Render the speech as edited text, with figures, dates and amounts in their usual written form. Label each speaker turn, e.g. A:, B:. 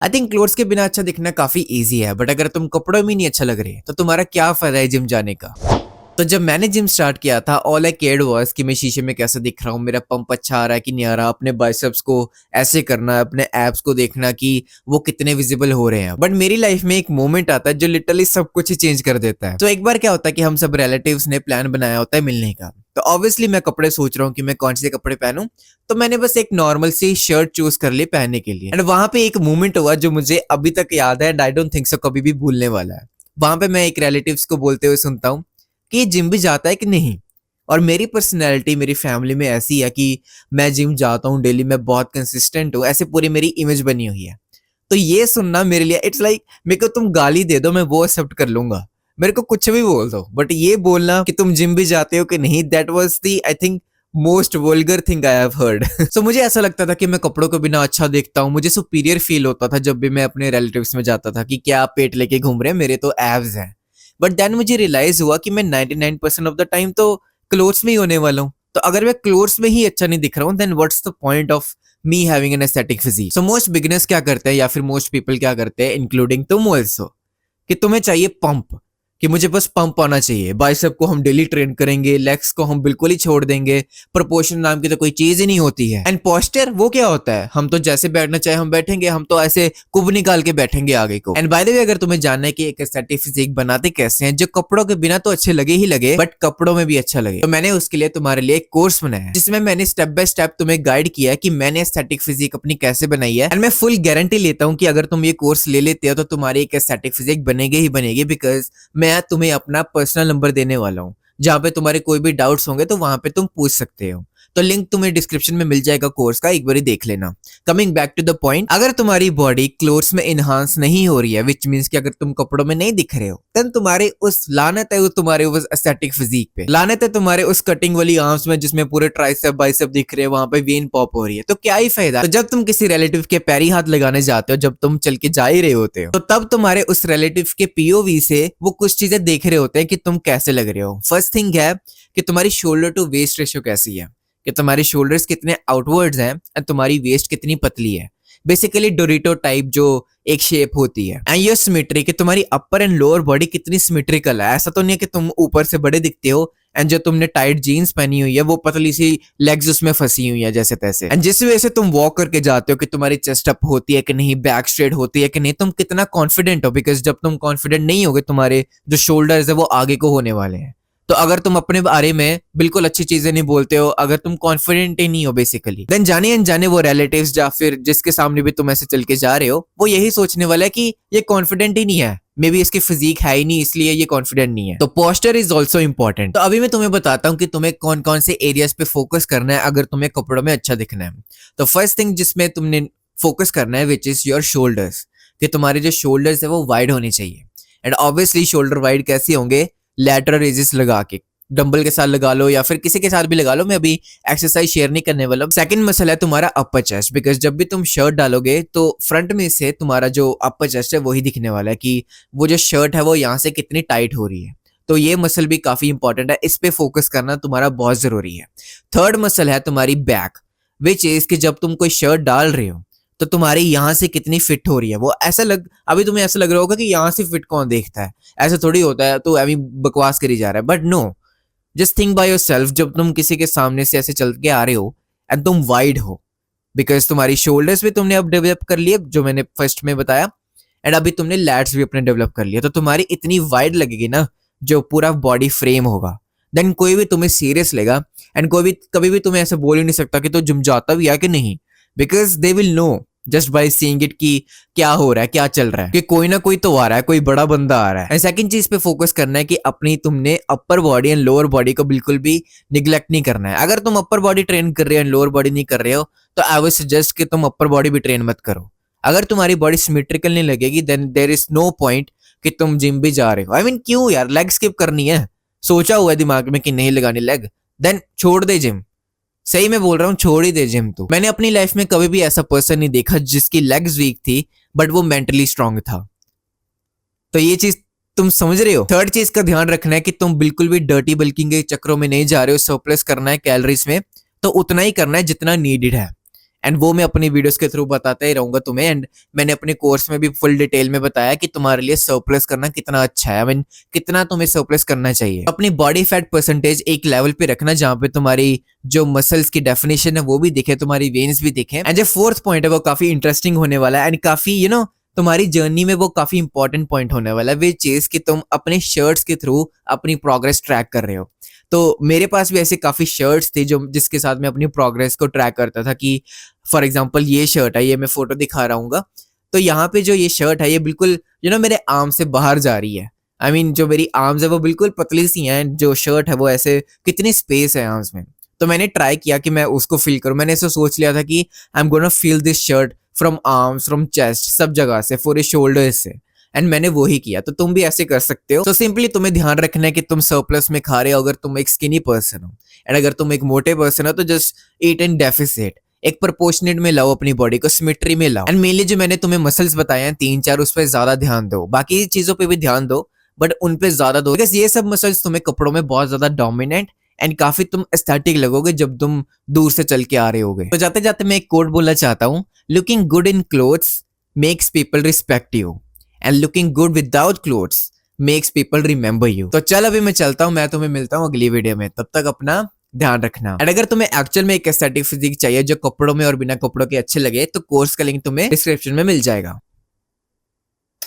A: I think clothes के बिना अच्छा दिखना काफी इजी है, बट अगर तुम कपड़ों में नहीं अच्छा लग रहे तो तुम्हारा क्या फायदा है जिम जाने का। तो जब मैंने जिम स्टार्ट किया था, ऑल आई केयर्ड वाज कि मैं शीशे में कैसे दिख रहा हूँ, मेरा पंप अच्छा आ रहा है कि नहीं आ रहा, अपने बाइसेप्स को ऐसे करना है, अपने एब्स को देखना कि वो कितने विजिबल हो रहे हैं। बट मेरी लाइफ में एक मोमेंट आता है जो लिटरली सब कुछ ही चेंज कर देता है। तो एक बार क्या होता है कि हम सब रिलेटिव्स ने प्लान बनाया होता है मिलने का। तो ऑब्वियसली मैं कपड़े सोच रहा हूँ कि मैं कौन से कपड़े पहनूं। तो मैंने बस एक नॉर्मल सी शर्ट चूज कर ली पहनने के लिए। एंड वहां पे एक मोमेंट हुआ जो मुझे अभी तक याद है and I don't think so कभी भी भूलने वाला है। वहां पे मैं एक रिलेटिव्स को बोलते हुए सुनता हूँ कि ये जिम भी जाता है कि नहीं। और मेरी पर्सनैलिटी मेरी फैमिली में ऐसी है कि मैं जिम जाता हूँ डेली, मैं बहुत कंसिस्टेंट हूँ, ऐसे पूरी मेरी इमेज बनी हुई है। तो ये सुनना मेरे लिए इट्स लाइक मेरे को तुम गाली दे दो मैं वो एक्सेप्ट कर लूंगा, मेरे को कुछ भी बोल दो, बट ये बोलना कि तुम जिम भी जाते हो कि नहीं, that was the I think most vulgar thing I have heard. So मुझे ऐसा लगता था कि मैं कपड़ों के बिना अच्छा दिखता हूँ, मुझे सुपीरियर फील होता था जब भी मैं अपने रिलेटिव्स में जाता था कि क्या पेट लेके घूम रहे हैं, मेरे तो एब्स हैं। बट देन मुझे रियलाइज हुआ कि मैं 99% ऑफ द टाइम तो क्लोथ्स में ही होने वाला हूँ। तो अगर मैं क्लोथ्स में ही अच्छा नहीं दिख रहा हूँ then what's the point of me having an aesthetic physique. So most beginners क्या करते हैं या फिर मोस्ट पीपल क्या करते हैं इंक्लूडिंग तुम आल्सो, कि तुम्हें चाहिए पंप, कि मुझे बस पंप आना चाहिए, बाइसेप को हम डेली ट्रेन करेंगे, लेग्स को हम बिल्कुल ही छोड़ देंगे, प्रोपोर्शन नाम की तो कोई चीज ही नहीं होती है। एंड पोस्चर वो क्या होता है, हम तो जैसे बैठना चाहे हम बैठेंगे, हम तो ऐसे कुब निकाल के बैठेंगे आगे को। एंड बाय द वे अगर तुम्हें जानना है कि एक एस्थेटिक फिजिक बनाते कैसे हैं जो कपड़ों के बिना तो अच्छे लगे ही लगे बट कपड़ों में भी अच्छा लगे, तो मैंने उसके लिए तुम्हारे लिए एक कोर्स बनाया है जिसमें मैंने स्टेप बाय स्टेप तुम्हें गाइड किया है कि मैंने एस्थेटिक फिजिक अपनी कैसे बनाई है। एंड मैं फुल गारंटी लेता हूँ कि अगर तुम ये कोर्स ले लेते हो तो तुम्हारी एक एस्थेटिक फिजिक बनेगी ही बनेगी, बिकॉज मैं तुम्हें अपना पर्सनल नंबर देने वाला हूँ जहां पे तुम्हारे कोई भी डाउट्स होंगे तो वहां पे तुम पूछ सकते हो। तो लिंक तुम्हें डिस्क्रिप्शन में मिल जाएगा कोर्स का, एक बार देख लेना। Coming back to the point, अगर तुम्हारी बॉडी क्लोथ्स में इनहांस नहीं हो रही है विच मींस कि अगर तुम कपड़ों में नहीं दिख रहे हो देन तुम्हारे उस लानत है तुम्हारे उस एस्थेटिक फिजिक पे, लानत है तुम्हारे उस कटिंग वाली आर्म्स में जिसमें पूरे ट्राइसेप बाइसेप दिख रहे हैं, वहां पे वेन पॉप हो रही है, तो क्या ही फायदा। तो जब तुम किसी रिलेटिव के पैरी हाथ लगाने जाते हो, जब तुम चल के जा ही रहे होते हो, तो तब तुम्हारे उस रिलेटिव के पीओवी से वो कुछ चीजें देख रहे होते हैं कि तुम कैसे लग रहे हो। फर्स्ट थिंग है कि तुम्हारी शोल्डर टू वेस्ट रेशियो कैसी है, कि तुम्हारे शोल्डर्स कितने आउटवर्ड्स हैं एंड तुम्हारी वेस्ट कितनी पतली है, बेसिकली डोरिटो टाइप जो एक शेप होती है। एंड योर सिमेट्री, कि तुम्हारी अपर एंड लोअर बॉडी कितनी सिमेट्रिकल है, ऐसा तो नहीं है कि तुम ऊपर से बड़े दिखते हो एंड जो तुमने टाइट जीन्स पहनी हुई है वो पतली सी लेग्स उसमें फंसी हुई है जैसे तैसे। एंड जिस वजह से तुम वॉक करके जाते हो कि तुम्हारी चेस्ट अप होती है कि नहीं, बैक स्ट्रेट होती है कि नहीं, तुम कितना कॉन्फिडेंट हो, बिकॉज जब तुम कॉन्फिडेंट नहीं होगे तुम्हारे जो शोल्डर्स है वो आगे को होने वाले हैं। तो अगर तुम अपने बारे में बिल्कुल अच्छी चीजें नहीं बोलते हो, अगर तुम कॉन्फिडेंट ही नहीं हो बेसिकली, देन जाने अनजाने वो रिलेटिव्स या फिर जिसके सामने भी तुम ऐसे चल के जा रहे हो वो यही सोचने वाला है कि ये कॉन्फिडेंट ही नहीं है, मे बी इसकी फिजिक है ही नहीं इसलिए ये कॉन्फिडेंट नहीं है। तो पोस्चर इज ऑल्सो इंपॉर्टेंट। तो अभी मैं तुम्हें बताता हूँ कि तुम्हें कौन कौन से एरियाज पे फोकस करना है अगर तुम्हें कपड़ों में अच्छा दिखना है। तो फर्स्ट थिंग जिसमें तुमने फोकस करना है विच इज योर शोल्डर्स, कि तुम्हारे जो शोल्डर्स है वो वाइड होने चाहिए। एंड ऑब्वियसली शोल्डर वाइड कैसे होंगे, लैटरल रेजेस लगा के, डंबल के साथ लगा लो या फिर किसी के साथ भी लगा लो, मैं अभी एक्सरसाइज शेयर नहीं करने वाला। सेकंड मसला है तुम्हारा अपर चेस्ट, बिकॉज जब भी तुम शर्ट डालोगे तो फ्रंट में से तुम्हारा जो अपर चेस्ट है वही दिखने वाला है कि वो जो शर्ट है वो यहाँ से कितनी टाइट हो रही है। तो ये मसल भी काफी इंपॉर्टेंट है, इस पे फोकस करना तुम्हारा बहुत जरूरी है। थर्ड मसल है तुम्हारी बैक, विच इज कि जब तुम कोई शर्ट डाल रहे हो तो तुम्हारी यहाँ से कितनी फिट हो रही है। वो ऐसा अभी तुम्हें ऐसा लग रहा होगा कि यहाँ से फिट कौन देखता है, ऐसा थोड़ी होता है, तो अभी बकवास करी जा रहा है, but no, just think by yourself, जब तुम किसी के सामने से ऐसे चल के आ रहे हो एंड तुम वाइड हो, बिकॉज तुम्हारी शोल्डर्स भी तुमने अब डेवलप कर लिए जो मैंने फर्स्ट में बताया, एंड अभी तुमने लैट्स भी अपने डेवलप कर लिया, तो तुम्हारी इतनी वाइड लगेगी ना जो पूरा बॉडी फ्रेम होगा, देन कोई भी तुम्हें सीरियस लेगा एंड कोई भी कभी भी तुम्हें ऐसे बोल ही नहीं सकता कि तो जिम जाता भी है कि नहीं, because they will know just by seeing it कि क्या हो रहा है, क्या चल रहा है, कि कोई ना कोई तो आ रहा है, कोई बड़ा बंदा आ रहा है। एंड सेकंड चीज पे फोकस करना है कि अपनी तुमने upper body and lower body को बिल्कुल भी निग्लेक्ट नहीं करना है। अगर तुम अपर बॉडी ट्रेन कर रहे हो एंड लोअर बॉडी नहीं कर रहे हो तो आई वुड सजेस्ट कि तुम अपर बॉडी भी ट्रेन मत करो। अगर तुम्हारी बॉडी सिमेट्रिकल नहीं लगेगी then there is no point कि तुम जिम भी जा रहे हो। आई मीन क्यों यार, लेग स्किप करनी है, सोचा हुआ है दिमाग में कि नहीं लगानी लेग, देन छोड़ दे जिम। सही में बोल रहा हूँ, छोड़ ही दे जिम। तो मैंने अपनी लाइफ में कभी भी ऐसा पर्सन नहीं देखा जिसकी लेग्स वीक थी बट वो मेंटली स्ट्रांग था। तो ये चीज तुम समझ रहे हो। थर्ड चीज का ध्यान रखना है कि तुम बिल्कुल भी डर्टी बल्किंग के चक्रों में नहीं जा रहे हो, सरप्लस करना है कैलोरीज में तो उतना ही करना है जितना नीडेड है। एंड वो मैं अपनी वीडियोस के थ्रू बताता ही रहूंगा तुम्हें। एंड मैंने अपने कोर्स में भी फुल डिटेल में बताया कि तुम्हारे लिए सरप्लस करना कितना अच्छा है, आई मीन कितना तुम्हें सरप्लस करना चाहिए। अपनी बॉडी फैट परसेंटेज एक लेवल पे रखना जहां पे तुम्हारी जो मसल्स की डेफिनेशन है वो भी दिखे, तुम्हारी वेन्स भी दिखे। एंड जो फोर्थ पॉइंट है वो काफी इंटरेस्टिंग होने वाला है एंड काफी तुम्हारी जर्नी में वो काफी इंपॉर्टेंट पॉइंट होने वाला है, विच इज कि तुम अपने शर्ट्स के थ्रू अपनी प्रोग्रेस ट्रैक कर रहे हो। तो मेरे पास भी ऐसे काफी शर्ट्स थे जो जिसके साथ मैं अपनी प्रोग्रेस को ट्रैक करता था कि फॉर एग्जांपल ये शर्ट है, ये मैं फोटो दिखा रहा हूँ। तो यहाँ पे जो ये शर्ट है ये बिल्कुल मेरे आर्म से बाहर जा रही है। आई मीन जो मेरी आर्म्स है वो बिल्कुल पतली सी हैं, जो शर्ट है वो ऐसे कितनी स्पेस है आर्म्स में। तो मैंने ट्राई किया कि मैं उसको फील करूं। मैंने ऐसे सोच लिया था कि I am gonna feel this shirt from arms, from chest, सब जगह से, पूरे शोल्डर से। एंड मैंने वो ही किया। तो तुम भी ऐसे कर सकते हो। तो सिंपली तुम्हें ध्यान रखना है कि तुम सरप्लस में खा रहे हो अगर तुम एक स्किनी पर्सन हो, एंड अगर तुम एक मोटे पर्सन हो तो जस्ट ईट इन डेफिसिट, एक प्रोपोर्शनेट में लाओ, अपनी बॉडी को सिमेट्री में लाओ। एंड मेनली जो मैंने तुम्हें मसल्स बताए हैं 3-4, उस पर ज्यादा ध्यान दो। बाकी चीजों पे भी ध्यान दो बट उन पे ज्यादा दो, बिकॉज ये सब मसल्स तुम्हें कपड़ों में बहुत ज्यादा डोमिनेंट एंड काफी तुम एस्थेटिक लगोगे जब तुम दूर से चल के आ रहे होगे। तो जाते जाते मैं एक कोट बोलना चाहता हूँ, looking good in clothes makes people respect you and looking good without clothes makes people remember you. तो चल अभी मैं चलता हूँ, मैं तुम्हें मिलता हूँ अगली वीडियो में। तब तक अपना ध्यान रखना। एंड अगर तुम्हें एक्चुअल में एक एस्थेटिक फिजिक चाहिए जो कपड़ों में और बिना कपड़ों के अच्छे लगे तो कोर्स का लिंक तुम्हें डिस्क्रिप्शन में मिल जाएगा।